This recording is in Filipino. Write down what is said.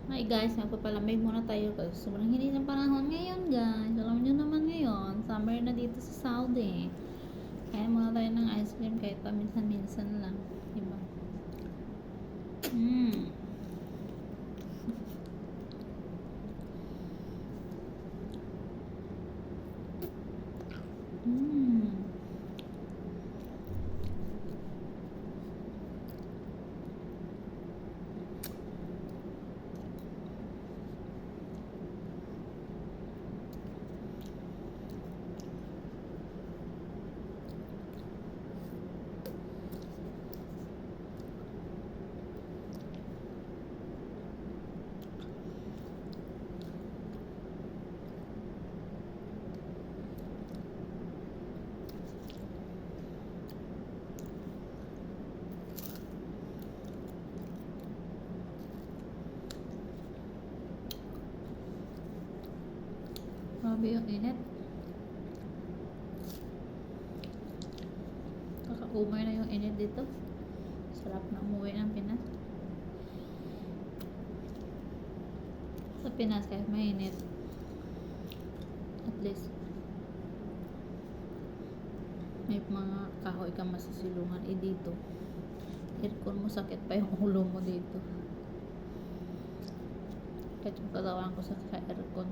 Hi guys, magpapalamig muna tayo kasi sobrang hinit ng panahon ngayon guys. Alam nyo naman ngayon, summer na dito sa Saudi. Kaya muna tayo ng ice cream kahit paminsan-minsan lang. Diba? Mmm. Mmm. Grabe yung init. Kaka-umay na yung init dito. Sarap na umuwi ng Pinas. Sa Pinas kahit mainit, at least may mga kahoy kang masisilungan. Dito aircon mo, sakit pa yung ulo mo dito. Kahit yung katawan ko sa aircon.